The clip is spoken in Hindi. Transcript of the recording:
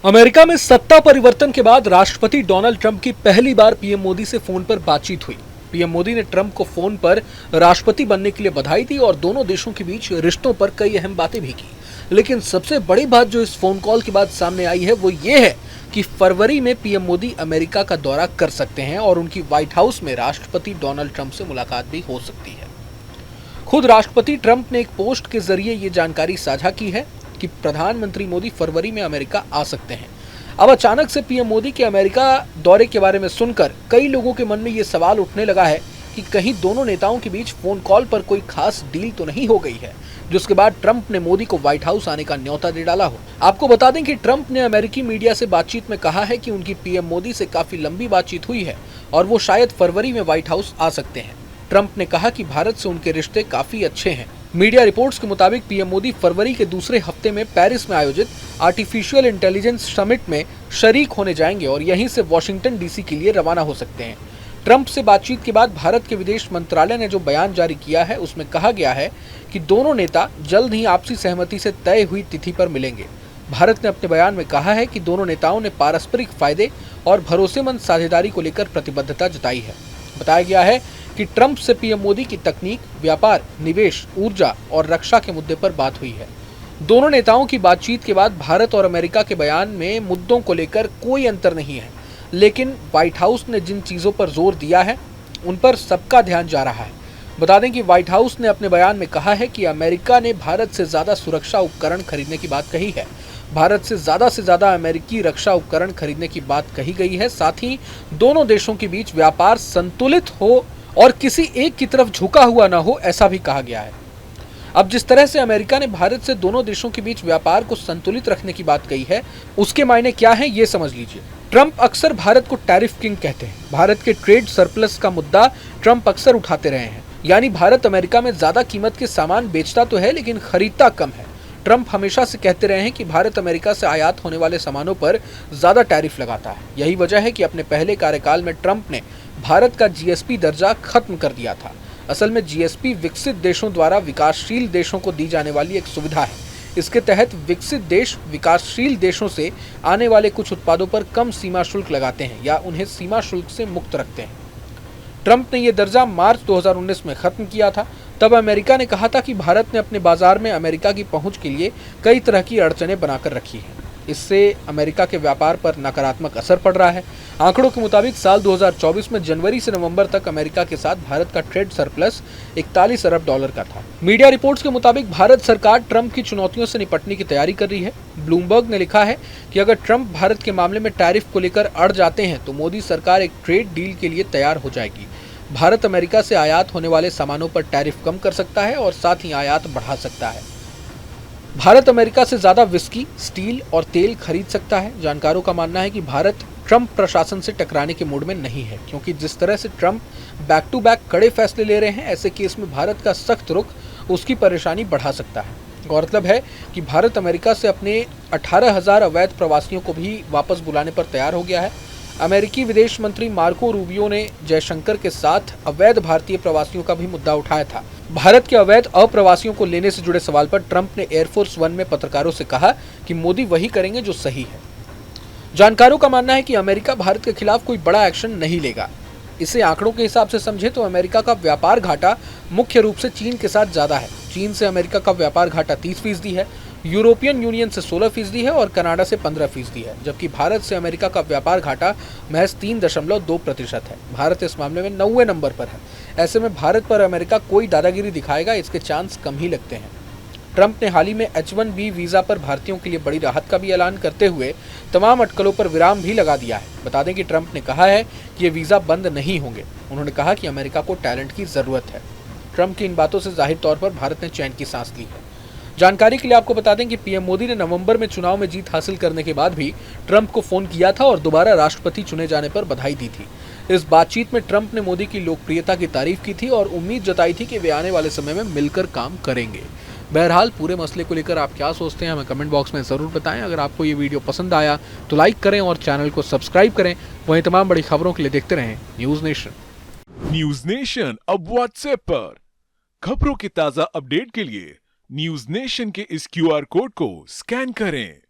अमेरिका में सत्ता परिवर्तन के बाद राष्ट्रपति डोनाल्ड ट्रंप की पहली बार पीएम मोदी से फोन पर बातचीत हुई। पीएम मोदी ने ट्रंप को फोन पर राष्ट्रपति बनने के लिए बधाई दी और दोनों देशों के बीच रिश्तों पर कई अहम बातें भी की। लेकिन सबसे बड़ी बात जो इस फोन कॉल के बाद सामने आई है वो ये है कि फरवरी में पीएम मोदी अमेरिका का दौरा कर सकते हैं और उनकी व्हाइट हाउस में राष्ट्रपति डोनाल्ड ट्रंप से मुलाकात भी हो सकती है। खुद राष्ट्रपति ट्रंप ने एक पोस्ट के जरिए ये जानकारी साझा की है कि प्रधानमंत्री मोदी फरवरी में अमेरिका आ सकते हैं। अब अचानक से पीएम मोदी के अमेरिका दौरे के बारे में सुनकर कई लोगों के मन में ये सवाल उठने लगा है कि कहीं दोनों नेताओं के बीच फोन कॉल पर कोई खास डील तो नहीं हो गई है, जिसके बाद ट्रंप ने मोदी को व्हाइट हाउस आने का न्योता दे डाला हो। आपको बता दें कि ट्रंप ने अमेरिकी मीडिया से बातचीत में कहा है कि उनकी पीएम मोदी से काफी लंबी बातचीत हुई है और वो शायद फरवरी में व्हाइट हाउस आ सकते हैं। ट्रंप ने कहा कि भारत से उनके रिश्ते काफी अच्छे हैं। मीडिया रिपोर्ट्स के मुताबिक पीएम मोदी फरवरी के दूसरे हफ्ते में पेरिस में आयोजित आर्टिफिशियल इंटेलिजेंस समिट में शरीक होने जाएंगे और यहीं से वॉशिंगटन डीसी के लिए रवाना हो सकते हैं। ट्रंप से बातचीत के बाद भारत के विदेश मंत्रालय ने जो बयान जारी किया है उसमें कहा गया है कि दोनों नेता जल्द ही आपसी सहमति से तय हुई तिथि पर मिलेंगे। भारत ने अपने बयान में कहा है कि दोनों नेताओं ने पारस्परिक फायदे और भरोसेमंद साझेदारी को लेकर प्रतिबद्धता जताई है। बताया गया है कि ट्रंप से पीएम मोदी की तकनीक, व्यापार, निवेश, ऊर्जा और रक्षा के मुद्दे पर बात हुई है। दोनों नेताओं की बातचीत के बाद भारत और अमेरिका के बयान में मुद्दों को लेकर कोई अंतर नहीं है, लेकिन व्हाइट हाउस ने जिन चीजों पर जोर दिया है उन पर सबका ध्यान जा रहा है। बता दें कि व्हाइट हाउस ने अपने बयान में कहा है कि अमेरिका ने भारत से ज्यादा सुरक्षा उपकरण खरीदने की बात कही है। भारत से ज्यादा अमेरिकी रक्षा उपकरण खरीदने की बात कही गई है। साथ ही दोनों देशों के बीच व्यापार संतुलित हो और किसी एक की तरफ झुका हुआ ना हो, ऐसा भी कहा गया है। अब जिस तरह से अमेरिका ने भारत से दोनों देशों के बीच व्यापार को संतुलित रखने की बात कही है, उसके मायने क्या है ये समझ लीजिए। ट्रंप अक्सर भारत को टैरिफ किंग कहते हैं। भारत के ट्रेड सरप्लस का मुद्दा ट्रंप अक्सर उठाते रहे हैं, यानी भारत अमेरिका में ज्यादा कीमत के सामान बेचता तो है लेकिन खरीदता कम है। ट्रंप हमेशा से कहते रहे हैं कि भारत अमेरिका से आयात होने वाले सामानों पर ज्यादा टैरिफ लगाता है। यही वजह है कि अपने पहले कार्यकाल में ट्रंप ने भारत का जीएसपी दर्जा खत्म कर दिया था। असल में जीएसपी विकसित देशों द्वारा विकासशील देशों को दी जाने वाली एक सुविधा है। इसके तहत विकसित देश विकासशील देशों से आने वाले कुछ उत्पादों पर कम सीमा शुल्क लगाते हैं या उन्हें सीमा शुल्क से मुक्त रखते हैं। ट्रंप ने यह दर्जा मार्च 2019 में खत्म किया था। तब अमेरिका ने कहा था कि भारत ने अपने बाजार में अमेरिका की पहुंच के लिए कई तरह की अड़चनें बनाकर रखी हैं। इससे अमेरिका के व्यापार पर नकारात्मक असर पड़ रहा है। आंकड़ों के मुताबिक साल 2024 में जनवरी से नवंबर तक अमेरिका के साथ भारत का ट्रेड सरप्लस 41 अरब डॉलर का था। मीडिया रिपोर्ट्स के मुताबिक भारत सरकार ट्रंप की चुनौतियों से निपटने की तैयारी कर रही है। ब्लूमबर्ग ने लिखा है कि अगर ट्रंप भारत के मामले में टैरिफ को लेकर अड़ जाते हैं तो मोदी सरकार एक ट्रेड डील के लिए तैयार हो जाएगी। भारत अमेरिका से आयात होने वाले सामानों पर टैरिफ कम कर सकता है और साथ ही आयात बढ़ा सकता है। भारत अमेरिका से ज्यादा विस्की, स्टील और तेल खरीद सकता है। जानकारों का मानना है कि भारत ट्रंप प्रशासन से टकराने के मूड में नहीं है, क्योंकि जिस तरह से ट्रंप बैक टू बैक कड़े फैसले ले रहे हैं, ऐसे केस में भारत का सख्त रुख उसकी परेशानी बढ़ा सकता है। गौरतलब है कि भारत अमेरिका से अपने 18,000 अवैध प्रवासियों को भी वापस बुलाने पर तैयार हो गया है। अमेरिकी विदेश मंत्री मार्को रूबियो ने जयशंकर के साथ अवैध भारतीय प्रवासियों का भी मुद्दा उठाया था। भारत के अवैध अप्रवासियों को लेने से जुड़े सवाल पर ट्रंप ने एयरफोर्स वन में पत्रकारों से कहा कि मोदी वही करेंगे जो सही है। जानकारों का मानना है कि अमेरिका भारत के खिलाफ कोई बड़ा एक्शन नहीं लेगा। इसे आंकड़ों के हिसाब से समझे तो अमेरिका का व्यापार घाटा मुख्य रूप से चीन के साथ ज्यादा है। चीन से अमेरिका का व्यापार घाटा 30% है, यूरोपियन यूनियन से 16% है और कनाडा से 15% है, जबकि भारत से अमेरिका का व्यापार घाटा महज 3.2% है। भारत इस मामले में 90वें नंबर पर है। ऐसे में भारत पर अमेरिका कोई दादागिरी दिखाएगा, इसके चांस कम ही लगते हैं। ट्रंप ने हाल ही में H-1B वीजा पर भारतीयों के लिए बड़ी राहत का भी ऐलान करते हुए तमाम अटकलों पर विराम भी लगा दिया है। बता दें कि ट्रंप ने कहा है कि ये वीजा बंद नहीं होंगे। उन्होंने कहा कि अमेरिका को टैलेंट की जरूरत है। ट्रंप की इन बातों से जाहिर तौर पर भारत ने चैन की सांस ली है। जानकारी के लिए आपको बता दें कि पीएम मोदी ने नवंबर में चुनाव में जीत हासिल करने के बाद भी ट्रंप को फोन किया था और दोबारा राष्ट्रपति चुने जाने पर बधाई दी थी। इस बातचीत में ट्रंप ने मोदी की लोकप्रियता की तारीफ की थी और उम्मीद जताई थी कि वे आने वाले समय में मिलकर काम करेंगे। बहरहाल पूरे मसले को लेकर आप क्या सोचते हैं हमें कमेंट बॉक्स में ज़रूर बताएं। अगर आपको ये वीडियो पसंद आया तो लाइक करें और चैनल को सब्सक्राइब करें। वहीं तमाम बड़ी खबरों के लिए देखते रहें न्यूज़ नेशन। न्यूज़ नेशन अब व्हाट्सएप पर खबरों की ताज़ा अपडेट के लिए न्यूज़ नेशन के इस QR कोड को स्कैन करें।